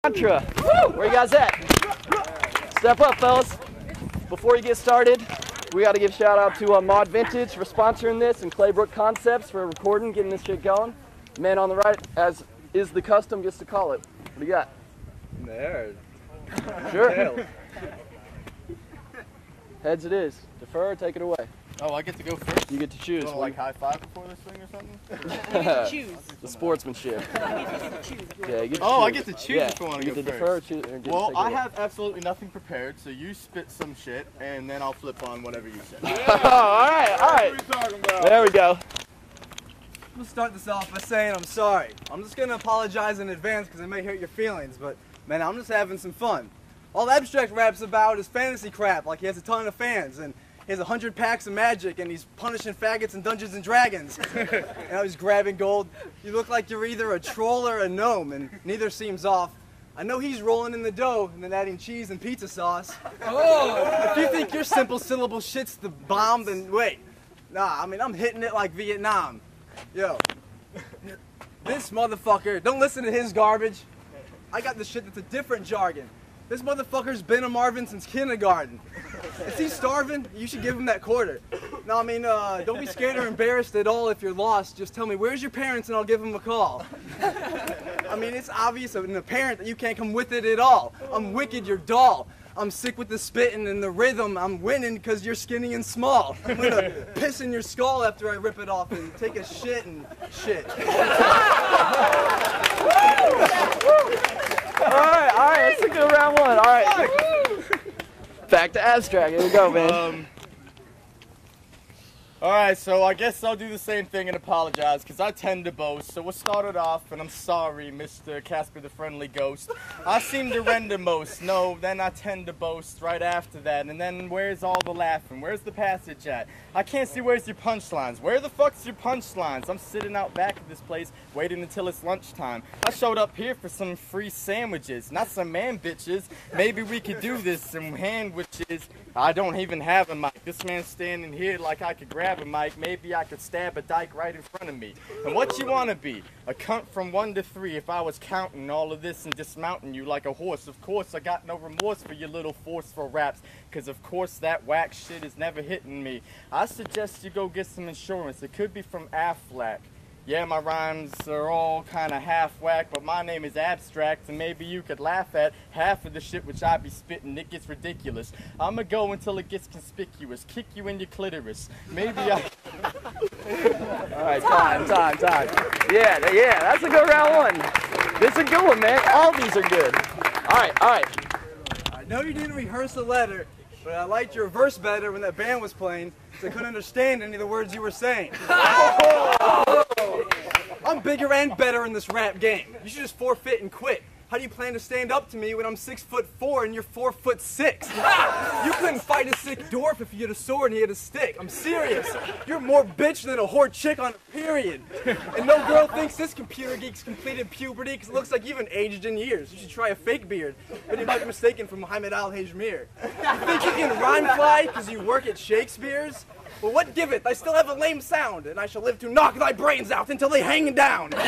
Mantra. Where you guys at? Step up, fellas. Before you get started, we got to give shout out to Mod Vintage for sponsoring this and Claybrook Concepts for recording, getting this shit going. The man on the right, as is the custom, gets to call it. What do you got? Nerd. Sure. Heads it is. Defer, take it away. Oh, I get to go first? You get to choose. You want to, like, high five before this thing or something? You get to choose. The sportsmanship. You get to choose. Yeah, you get to oh, choose. I get to choose if I want to go first. first. Defer, choose, or Well, I have absolutely nothing prepared, so you spit some shit, and then I'll flip on whatever you say. Yeah. all right. What are you talking about? There we go. I'm gonna start this off by saying I'm sorry. I'm just gonna apologize in advance because it may hurt your feelings, but man, I'm just having some fun. All Abstract rap's about is fantasy crap, like he has a ton of fans, and he has 100 packs of magic, and he's punishing faggots in Dungeons and Dragons. And now he's grabbing gold. You look like you're either a troll or a gnome, and neither seems off. I know he's rolling in the dough and then adding cheese and pizza sauce. Oh! If you think your simple syllable shit's the bomb, then wait. Nah, I mean, I'm hitting it like Vietnam. Yo, this motherfucker, don't listen to his garbage. I got the shit that's a different jargon. This motherfucker's been a Marvin since kindergarten. Is he starving? You should give him that quarter. No, I mean, don't be scared or embarrassed at all if you're lost. Just tell me, where's your parents, and I'll give them a call. I mean, it's obvious in a parent that you can't come with it at all. I'm wicked, you're dull. I'm sick with the spitting and the rhythm. I'm winning because you're skinny and small. I'm gonna piss in your skull after I rip it off and take a shit and shit. All right, let's go round one. All right. Back to Abstract. Here we go, man. Alright, so I guess I'll do the same thing and apologize, because I tend to boast. So we'll start it off, and I'm sorry, Mr. Casper the Friendly Ghost. I seem to render most. No, then I tend to boast right after that. And then where's all the laughing? Where's the passage at? I can't see where's your punchlines. Where the fuck's your punchlines? I'm sitting out back of this place, waiting until it's lunchtime. I showed up here for some free sandwiches, not some man bitches. Maybe we could do this, some sandwiches. I don't even have a mic. This man's standing here like I could grab a mic. Maybe I could stab a dyke right in front of me. And what you want to be? A cunt from 1 to 3 if I was counting all of this and dismounting you like a horse. Of course, I got no remorse for your little forceful raps, because of course that whack shit is never hitting me. I suggest you go get some insurance. It could be from Aflac. Yeah, my rhymes are all kind of half-whack, but my name is Abstract, and maybe you could laugh at half of the shit which I be spitting. It gets ridiculous. I'ma go until it gets conspicuous. Kick you in your clitoris. Maybe I... All right, time. Yeah, that's a good round one. This is a good one, man. All these are good. All right. I know you didn't rehearse the letter, but I liked your verse better when that band was playing, so I couldn't understand any of the words you were saying. I'm bigger and better in this rap game. You should just forfeit and quit. How do you plan to stand up to me when I'm 6'4" and you're 4'6"? You couldn't fight a sick dwarf if you had a sword and he had a stick. I'm serious. You're more bitch than a whore chick on a period. And no girl thinks this computer geek's completed puberty because it looks like you've aged in years. You should try a fake beard, but you might be mistaken for Muhammad Al-Hajmir. You think you can rhyme fly because you work at Shakespeare's? Well, what giveth? I still have a lame sound, and I shall live to knock thy brains out until they hang down. You're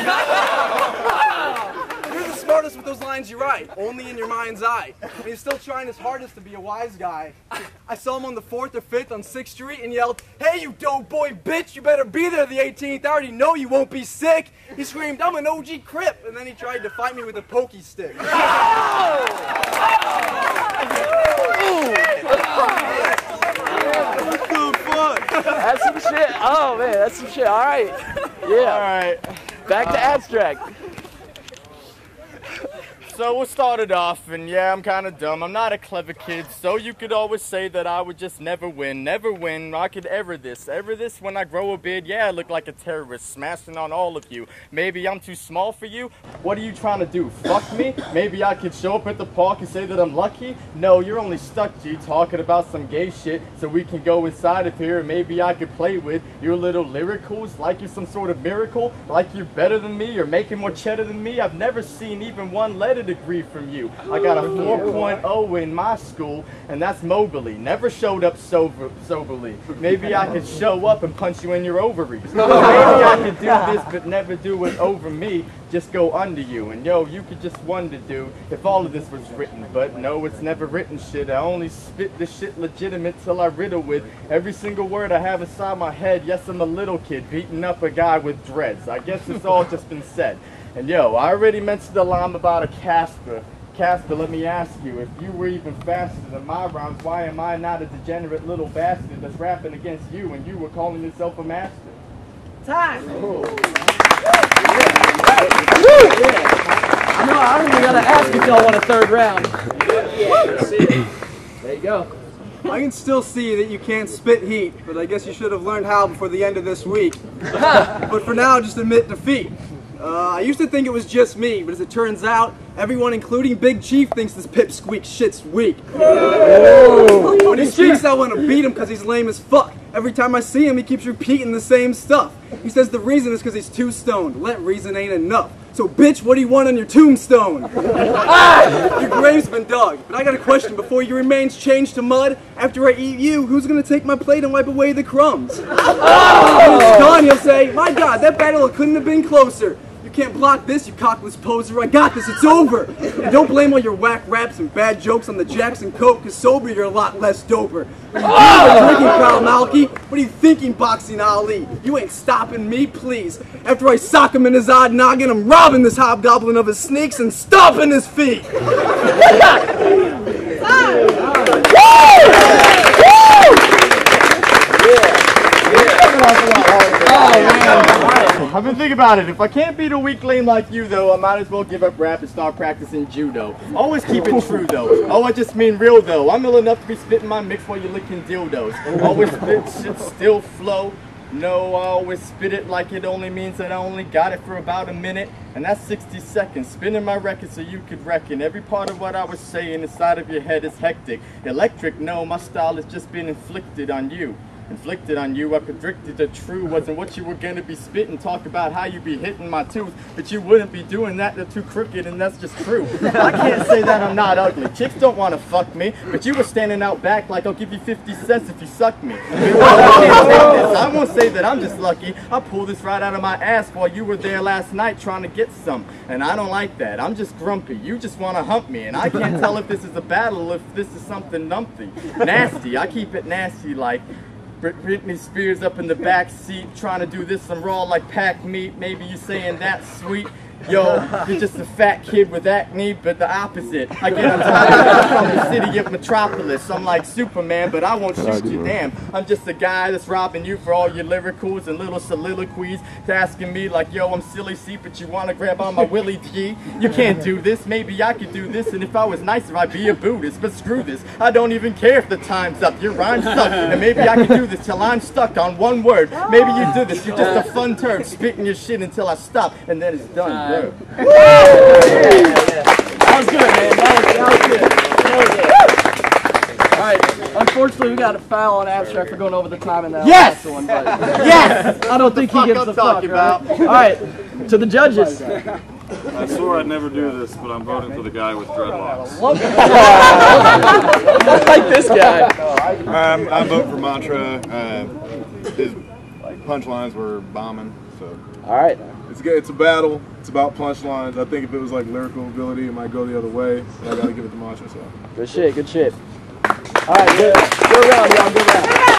the smartest with those lines you write, only in your mind's eye. And he's still trying his hardest to be a wise guy. I saw him on the 4th or 5th on 6th Street and yelled, "Hey, you dope boy bitch, you better be there the 18th. I already know you won't be sick." He screamed, "I'm an OG Crip," and then he tried to fight me with a pokey stick. That's some shit. Oh, man, that's some shit. All right. Yeah. All right. Back to Abstract. So we'll start it off, and yeah, I'm kind of dumb. I'm not a clever kid, so you could always say that I would just never win. I could ever this when I grow a beard. Yeah, I look like a terrorist, smashing on all of you. Maybe I'm too small for you. What are you trying to do? Fuck me? Maybe I could show up at the park and say that I'm lucky? No, you're only stuck, G, talking about some gay shit, so we can go inside of here and maybe I could play with your little lyricals like you're some sort of miracle, like you're better than me or making more cheddar than me. I've never seen even one letter degree from you. I got a 4.0 in my school, and that's Mobley. Never showed up soberly. Maybe I could show up and punch you in your ovaries. Maybe I could do this, but never do it over me. Just go under you. And yo, you could just wonder, dude, if all of this was written. But no, it's never written shit. I only spit this shit legitimate till I riddle with every single word I have inside my head. Yes, I'm a little kid beating up a guy with dreads. I guess it's all just been said. And yo, I already mentioned the line about a Casper. Casper, let me ask you, if you were even faster than my rhymes, why am I not a degenerate little bastard that's rapping against you and you were calling yourself a master? Time. Oh. I don't even gotta ask if y'all want a third round. There you go. I can still see that you can't spit heat, but I guess you should have learned how before the end of this week. But for now, just admit defeat. I used to think it was just me, but as it turns out, everyone, including Big Chief, thinks this pipsqueak shit's weak. When he speaks, I want to beat him because he's lame as fuck. Every time I see him, he keeps repeating the same stuff. He says the reason is because he's too stoned. Let reason ain't enough. So bitch, what do you want on your tombstone? Your grave's been dug. But I got a question. Before your remains change to mud, after I eat you, who's gonna take my plate and wipe away the crumbs? When it's done, you'll say, my God, that battle couldn't have been closer. You can't block this, you cockless poser. I got this, it's over. And don't blame all your whack raps and bad jokes on the Jackson Coke, because sober you're a lot less doper. What are you drinking, Kyle Malky? What are you thinking, Boxing Ali? You ain't stopping me, please. After I sock him in his odd noggin, I'm robbing this hobgoblin of his sneaks and stomping his feet. I've been thinking about it. If I can't beat a weak lame like you, though, I might as well give up rap and start practicing judo. Always keep it true, though. Oh, I just mean real, though. I'm ill enough to be spitting my mix while you're licking dildos. Always spit shit still flow. No, I always spit it like it only means that I only got it for about a minute. And that's 60 seconds. Spinning my record so you could reckon. Every part of what I was saying inside of your head is hectic. Electric, no, my style has just been inflicted on you. Inflicted on you, I predicted the true wasn't what you were gonna be spitting. Talk about how you be hitting my tooth, but you wouldn't be doing that. They're too crooked, and that's just true. I can't say that I'm not ugly. Chicks don't want to fuck me, but you were standing out back like I'll give you 50 cents if you suck me. I won't say that I'm just lucky. I pulled this right out of my ass while you were there last night trying to get some, and I don't like that. I'm just grumpy. You just want to hump me, and I can't tell if this is a battle, if this is something numpty. Nasty. I keep it nasty like Britney Spears up in the back seat trying to do this some raw like packed meat. Maybe you saying that's sweet. Yo, you're just a fat kid with acne, but the opposite. I get on top from the city of Metropolis. I'm like Superman, but I won't shoot you, damn. I'm just a guy that's robbing you for all your lyricals and little soliloquies. Asking me like, yo, I'm silly C, but you want to grab on my Willie G? You can't do this, maybe I could do this, and if I was nicer, I'd be a Buddhist. But screw this, I don't even care if the time's up. Your rhyme sucks, and maybe I could do this till I'm stuck on one word. Maybe you do this, you're just a fun turd, spitting your shit until I stop, and then it's done. That was good, man. That was good. Alright, unfortunately we got a foul on Abstract for going over the time in that last one. But yes! I don't think he gives a fuck, right? Alright, to the judges. I swore I'd never do this, but I'm voting for the guy with dreadlocks. Just like this guy. I'm voting for Mantra. His punchlines were bombing, so. Alright. It's a battle. It's about punchlines. I think if it was like lyrical ability, it might go the other way. But I gotta give it to Mantra. So. Good shit. Good shit. All right, good round, y'all. Good round.